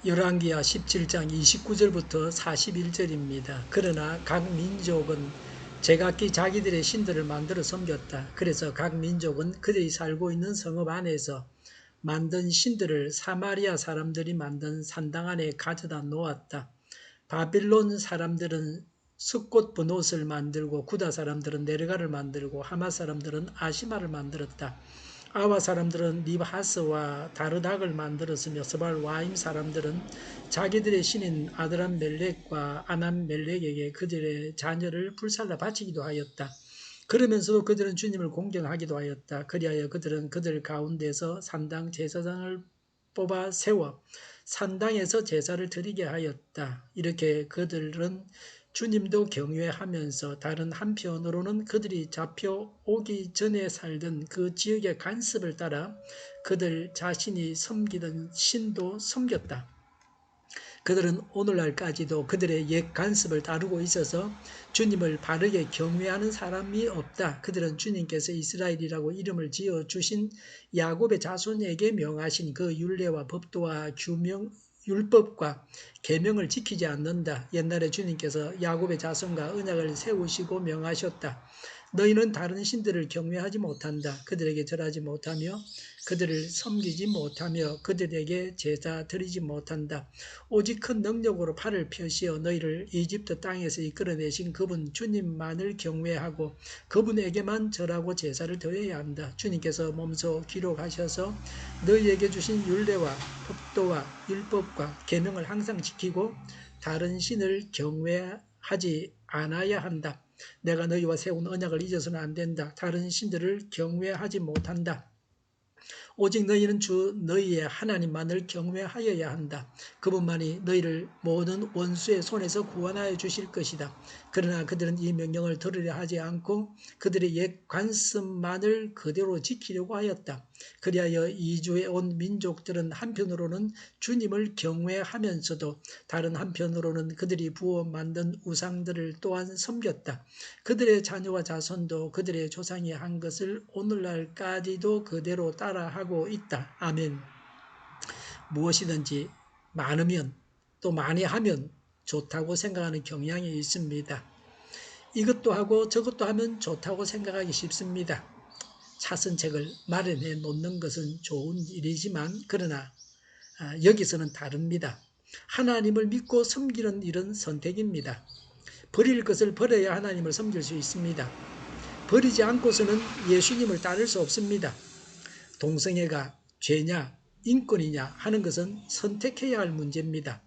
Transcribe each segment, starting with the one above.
열왕기하 17장 29절부터 41절입니다. 그러나 각 민족은 제각기 자기들의 신들을 만들어 섬겼다. 그래서 각 민족은 그들이 살고 있는 성읍 안에서 만든 신들을 사마리아 사람들이 만든 산당 안에 가져다 놓았다. 바빌론 사람들은 숫꽃 분옷을 만들고 구다 사람들은 네르가를 만들고 하마 사람들은 아시마를 만들었다. 아와 사람들은 니브하스와 다르닥을 만들었으며 스발 와임 사람들은 자기들의 신인 아드람 멜렉과 아남 멜렉에게 그들의 자녀를 불살라 바치기도 하였다. 그러면서도 그들은 주님을 공경하기도 하였다. 그리하여 그들은 그들 가운데서 산당 제사장을 뽑아 세워 산당에서 제사를 드리게 하였다. 이렇게 그들은 주님도 경외하면서 다른 한편으로는 그들이 잡혀오기 전에 살던 그 지역의 관습을 따라 그들 자신이 섬기던 신도 섬겼다. 그들은 오늘날까지도 그들의 옛 관습을 따르고 있어서 주님을 바르게 경외하는 사람이 없다. 그들은 주님께서 이스라엘이라고 이름을 지어주신 야곱의 자손에게 명하신 그 율례와 법도와 율법과 계명을 지키지 않는다. 옛날에 주님께서 야곱의 자손과 언약을 세우시고 명하셨다. 너희는 다른 신들을 경외하지 못한다. 그들에게 절하지 못하며 그들을 섬기지 못하며 그들에게 제사 드리지 못한다. 오직 큰 능력으로 팔을 펴시어 너희를 이집트 땅에서 이끌어내신 그분 주님만을 경외하고 그분에게만 절하고 제사를 드려야 한다. 주님께서 몸소 기록하셔서 너희에게 주신 율례와 법도와 율법과 계명을 항상 지키고 다른 신을 경외하지 않아야 한다. 내가 너희와 세운 언약을 잊어서는 안 된다. 다른 신들을 경외하지 못한다. 오직 너희는 주 너희의 하나님만을 경외하여야 한다. 그분만이 너희를 모든 원수의 손에서 구원하여 주실 것이다. 그러나 그들은 이 명령을 들으려 하지 않고 그들의 옛 관습만을 그대로 지키려고 하였다. 그리하여 이주에 온 민족들은 한편으로는 주님을 경외하면서도 다른 한편으로는 그들이 부어 만든 우상들을 또한 섬겼다. 그들의 자녀와 자손도 그들의 조상이 한 것을 오늘날까지도 그대로 따라하고 있다. 아멘. 무엇이든지 많으면 또 많이 하면 좋다고 생각하는 경향이 있습니다. 이것도 하고 저것도 하면 좋다고 생각하기 쉽습니다. 차선책을 마련해 놓는 것은 좋은 일이지만 그러나 여기서는 다릅니다. 하나님을 믿고 섬기는 일은 선택입니다. 버릴 것을 버려야 하나님을 섬길 수 있습니다. 버리지 않고서는 예수님을 따를 수 없습니다. 동성애가 죄냐 인권이냐 하는 것은 선택해야 할 문제입니다.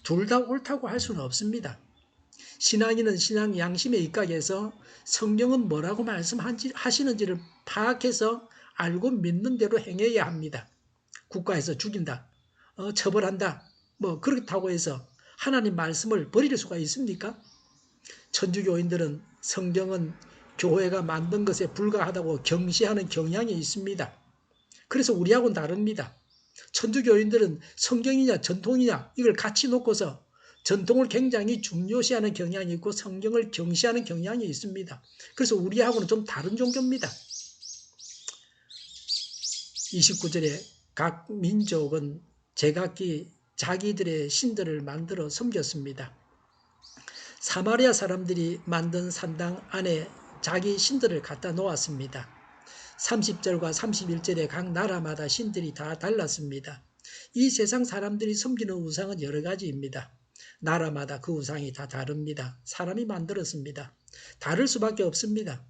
둘 다 옳다고 할 수는 없습니다. 신앙인은 신앙 양심에 입각해서 성경은 뭐라고 말씀하시는지를 파악해서 알고 믿는 대로 행해야 합니다. 국가에서 죽인다, 처벌한다, 그렇다고 해서 하나님 말씀을 버릴 수가 있습니까? 천주교인들은 성경은 교회가 만든 것에 불과하다고 경시하는 경향이 있습니다. 그래서 우리하고는 다릅니다. 천주교인들은 성경이냐 전통이냐 이걸 같이 놓고서 전통을 굉장히 중요시하는 경향이 있고 성경을 경시하는 경향이 있습니다. 그래서 우리하고는 좀 다른 종교입니다. 29절에 각 민족은 제각기 자기들의 신들을 만들어 섬겼습니다. 사마리아 사람들이 만든 산당 안에 자기 신들을 갖다 놓았습니다. 30절과 31절에 각 나라마다 신들이 다 달랐습니다. 이 세상 사람들이 섬기는 우상은 여러 가지입니다. 나라마다 그 우상이 다 다릅니다. 사람이 만들었습니다. 다를 수밖에 없습니다.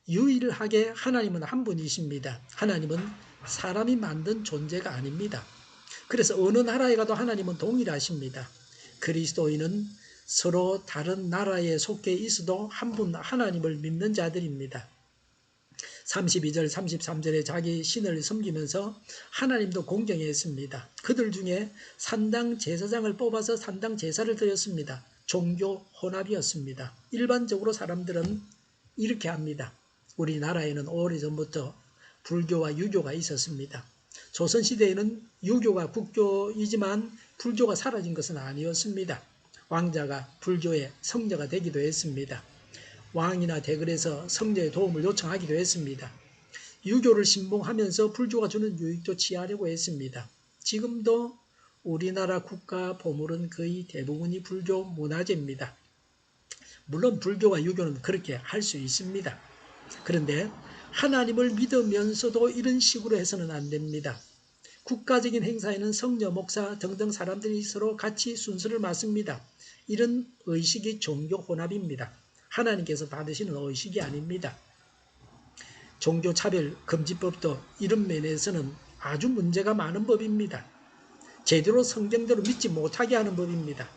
유일하게 하나님은 한 분이십니다. 하나님은 사람이 만든 존재가 아닙니다. 그래서 어느 나라에 가도 하나님은 동일하십니다. 그리스도인은 서로 다른 나라에 속해 있어도 한 분 하나님을 믿는 자들입니다. 32절 33절에 자기 신을 섬기면서 하나님도 공경했습니다. 그들 중에 산당 제사장을 뽑아서 산당 제사를 드렸습니다. 종교 혼합이었습니다. 일반적으로 사람들은 이렇게 합니다. 우리나라에는 오래전부터 불교와 유교가 있었습니다. 조선시대에는 유교가 국교이지만 불교가 사라진 것은 아니었습니다. 왕자가 불교의 성녀가 되기도 했습니다. 왕이나 대궐에서 성녀의 도움을 요청하기도 했습니다. 유교를 신봉하면서 불교가 주는 유익도 취하려고 했습니다. 지금도 우리나라 국가 보물은 거의 대부분이 불교 문화재입니다. 물론 불교와 유교는 그렇게 할 수 있습니다. 그런데 하나님을 믿으면서도 이런 식으로 해서는 안 됩니다. 국가적인 행사에는 성녀, 목사 등등 사람들이 서로 같이 순서를 맡습니다. 이런 의식이 종교 혼합입니다. 하나님께서 받으시는 의식이 아닙니다. 종교차별 금지법도 이런 면에서는 아주 문제가 많은 법입니다. 제대로 성경대로 믿지 못하게 하는 법입니다.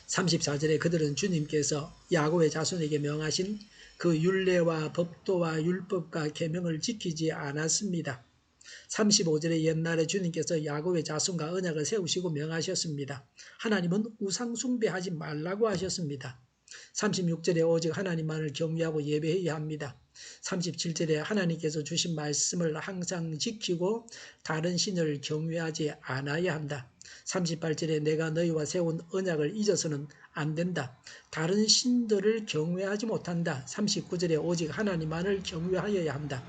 34절에 그들은 주님께서 야곱의 자손에게 명하신 그 율례와 법도와 율법과 계명을 지키지 않았습니다. 35절에 옛날에 주님께서 야곱의 자손과 언약을 세우시고 명하셨습니다. 하나님은 우상 숭배하지 말라고 하셨습니다. 36절에 오직 하나님만을 경외하고 예배해야 합니다. 37절에 하나님께서 주신 말씀을 항상 지키고 다른 신을 경외하지 않아야 한다. 38절에 내가 너희와 세운 언약을 잊어서는 안 된다. 다른 신들을 경외하지 못한다. 39절에 오직 하나님만을 경외하여야 한다.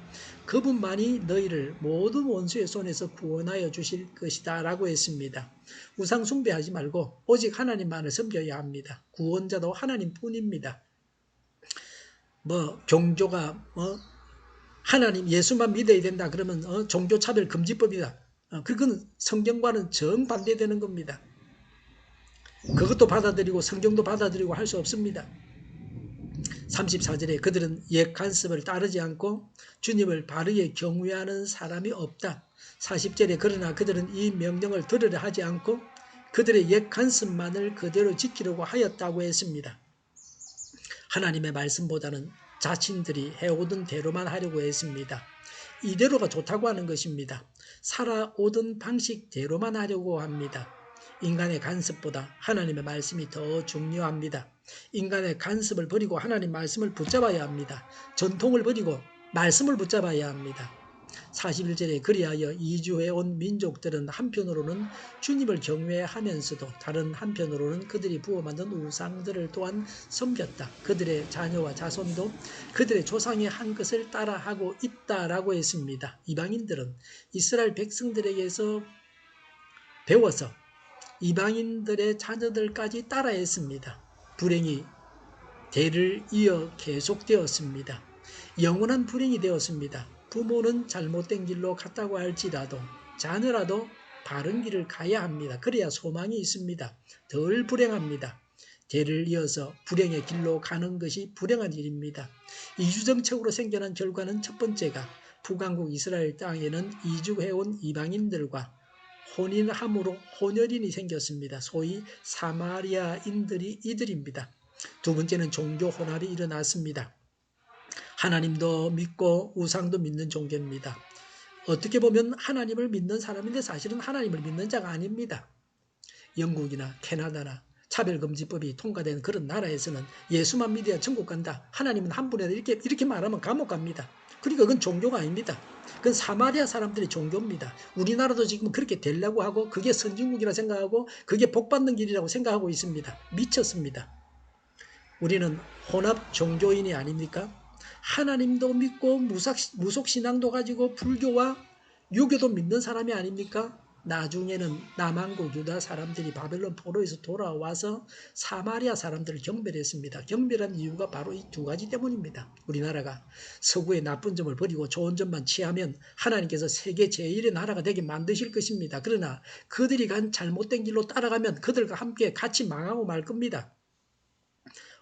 그분만이 너희를 모든 원수의 손에서 구원하여 주실 것이다 라고 했습니다. 우상 숭배하지 말고 오직 하나님만을 섬겨야 합니다. 구원자도 하나님뿐입니다. 종교가 하나님 예수만 믿어야 된다 그러면 종교차별 금지법이다. 그건 성경과는 정반대되는 겁니다. 그것도 받아들이고 성경도 받아들이고 할 수 없습니다. 34절에 그들은 옛 간섭을 따르지 않고 주님을 바르게 경외하는 사람이 없다. 40절에 그러나 그들은 이 명령을 들으려 하지 않고 그들의 옛 간섭만을 그대로 지키려고 하였다고 했습니다. 하나님의 말씀보다는 자신들이 해오던 대로만 하려고 했습니다. 이대로가 좋다고 하는 것입니다. 살아오던 방식대로만 하려고 합니다. 인간의 간섭보다 하나님의 말씀이 더 중요합니다. 인간의 간섭을 버리고 하나님 말씀을 붙잡아야 합니다. 전통을 버리고 말씀을 붙잡아야 합니다. 41절에 그리하여 이주해 온 민족들은 한편으로는 주님을 경외하면서도 다른 한편으로는 그들이 부어 만든 우상들을 또한 섬겼다. 그들의 자녀와 자손도 그들의 조상이 한 것을 따라하고 있다라고 했습니다. 이방인들은 이스라엘 백성들에게서 배워서 이방인들의 자녀들까지 따라했습니다. 불행이 대를 이어 계속되었습니다. 영원한 불행이 되었습니다. 부모는 잘못된 길로 갔다고 할지라도 자녀라도 바른 길을 가야 합니다. 그래야 소망이 있습니다. 덜 불행합니다. 대를 이어서 불행의 길로 가는 것이 불행한 일입니다. 이주정책으로 생겨난 결과는 첫 번째가 북왕국 이스라엘 땅에는 이주해온 이방인들과 혼인함으로 혼혈인이 생겼습니다. 소위 사마리아인들이 이들입니다. 두 번째는 종교 혼합이 일어났습니다. 하나님도 믿고 우상도 믿는 종교입니다. 어떻게 보면 하나님을 믿는 사람인데 사실은 하나님을 믿는 자가 아닙니다. 영국이나 캐나다나 차별금지법이 통과된 그런 나라에서는 예수만 믿어야 천국 간다. 하나님은 한 분이다. 이렇게 말하면 감옥 갑니다. 그러니까 그건 종교가 아닙니다. 그건 사마리아 사람들의 종교입니다. 우리나라도 지금 그렇게 되려고 하고 그게 선진국이라 생각하고 그게 복받는 길이라고 생각하고 있습니다. 미쳤습니다. 우리는 혼합 종교인이 아닙니까? 하나님도 믿고 무속신앙도 가지고 불교와 유교도 믿는 사람이 아닙니까? 나중에는 남한국 유다 사람들이 바벨론 포로에서 돌아와서 사마리아 사람들을 경멸했습니다. 경멸한 이유가 바로 이 두 가지 때문입니다. 우리나라가 서구의 나쁜 점을 버리고 좋은 점만 취하면 하나님께서 세계 제1의 나라가 되게 만드실 것입니다. 그러나 그들이 간 잘못된 길로 따라가면 그들과 함께 같이 망하고 말 겁니다.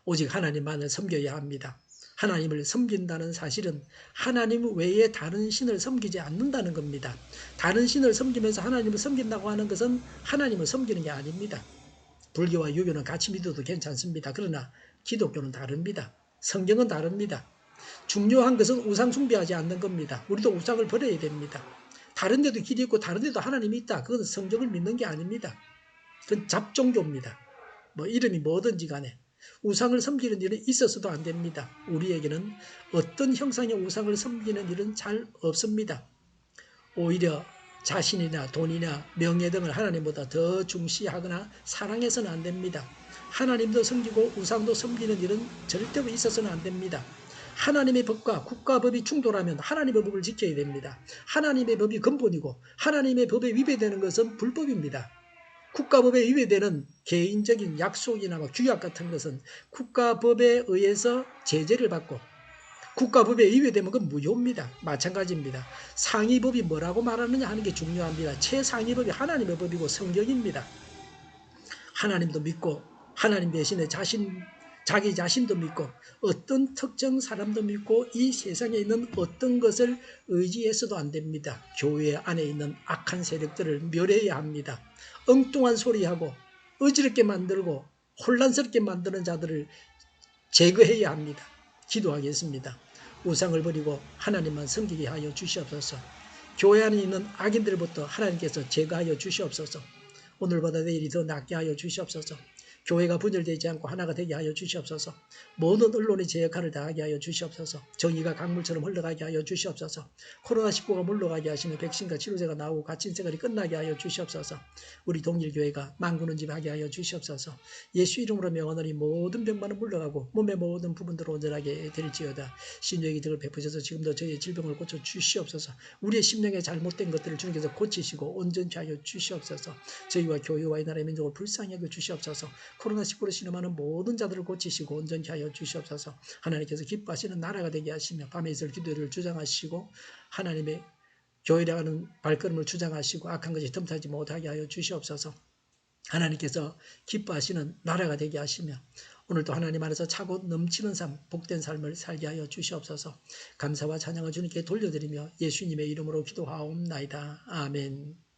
오직 하나님만을 섬겨야 합니다. 하나님을 섬긴다는 사실은 하나님 외에 다른 신을 섬기지 않는다는 겁니다. 다른 신을 섬기면서 하나님을 섬긴다고 하는 것은 하나님을 섬기는 게 아닙니다. 불교와 유교는 같이 믿어도 괜찮습니다. 그러나 기독교는 다릅니다. 성경은 다릅니다. 중요한 것은 우상 숭배하지 않는 겁니다. 우리도 우상을 버려야 됩니다. 다른 데도 길이 있고 다른 데도 하나님이 있다. 그건 성경을 믿는 게 아닙니다. 그건 잡종교입니다. 이름이 뭐든지 간에. 우상을 섬기는 일은 있어서도 안 됩니다. 우리에게는 어떤 형상의 우상을 섬기는 일은 잘 없습니다. 오히려 자신이나 돈이나 명예 등을 하나님보다 더 중시하거나 사랑해서는 안 됩니다. 하나님도 섬기고 우상도 섬기는 일은 절대로 있어서는 안 됩니다. 하나님의 법과 국가법이 충돌하면 하나님의 법을 지켜야 됩니다. 하나님의 법이 근본이고 하나님의 법에 위배되는 것은 불법입니다. 국가법에 위배되는 개인적인 약속이나 규약 같은 것은 국가법에 의해서 제재를 받고 국가법에 위배되면 그건 무효입니다. 마찬가지입니다. 상위법이 뭐라고 말하느냐 하는 게 중요합니다. 최상위법이 하나님의 법이고 성경입니다. 하나님도 믿고 하나님 대신에 자기 자신도 믿고 어떤 특정 사람도 믿고 이 세상에 있는 어떤 것을 의지해서도 안 됩니다. 교회 안에 있는 악한 세력들을 멸해야 합니다. 엉뚱한 소리하고 어지럽게 만들고 혼란스럽게 만드는 자들을 제거해야 합니다. 기도하겠습니다. 우상을 버리고 하나님만 섬기게 하여 주시옵소서. 교회 안에 있는 악인들부터 하나님께서 제거하여 주시옵소서. 오늘보다 내일이 더 낫게 하여 주시옵소서. 교회가 분열되지 않고 하나가 되게 하여 주시옵소서. 모든 언론이 제 역할을 다하게 하여 주시옵소서. 정의가 강물처럼 흘러가게 하여 주시옵소서. 코로나19가 물러가게 하시는 백신과 치료제가 나오고 갇힌 생활이 끝나게 하여 주시옵소서. 우리 동일교회가 만군은집하게 하여 주시옵소서. 예수 이름으로 명하노니 모든 병만은 물러가고 몸의 모든 부분들 온전하게 될지어다. 신유의 기적을 베푸셔서 지금도 저희의 질병을 고쳐 주시옵소서. 우리의 심령에 잘못된 것들을 주님께서 고치시고 온전케 하여 주시옵소서. 저희와 교회와 이 나라의 민족을 불쌍히 여겨 주시옵소서. 코로나19로 신음하는 모든 자들을 고치시고 온전케 하여 주시옵소서. 하나님께서 기뻐하시는 나라가 되게 하시며 밤에 있을 기도를 주장하시고 하나님의 교회라는 발걸음을 주장하시고 악한 것이 틈타지 못하게 하여 주시옵소서. 하나님께서 기뻐하시는 나라가 되게 하시며 오늘도 하나님 안에서 차고 넘치는 삶, 복된 삶을 살게 하여 주시옵소서. 감사와 찬양을 주님께 돌려드리며 예수님의 이름으로 기도하옵나이다. 아멘.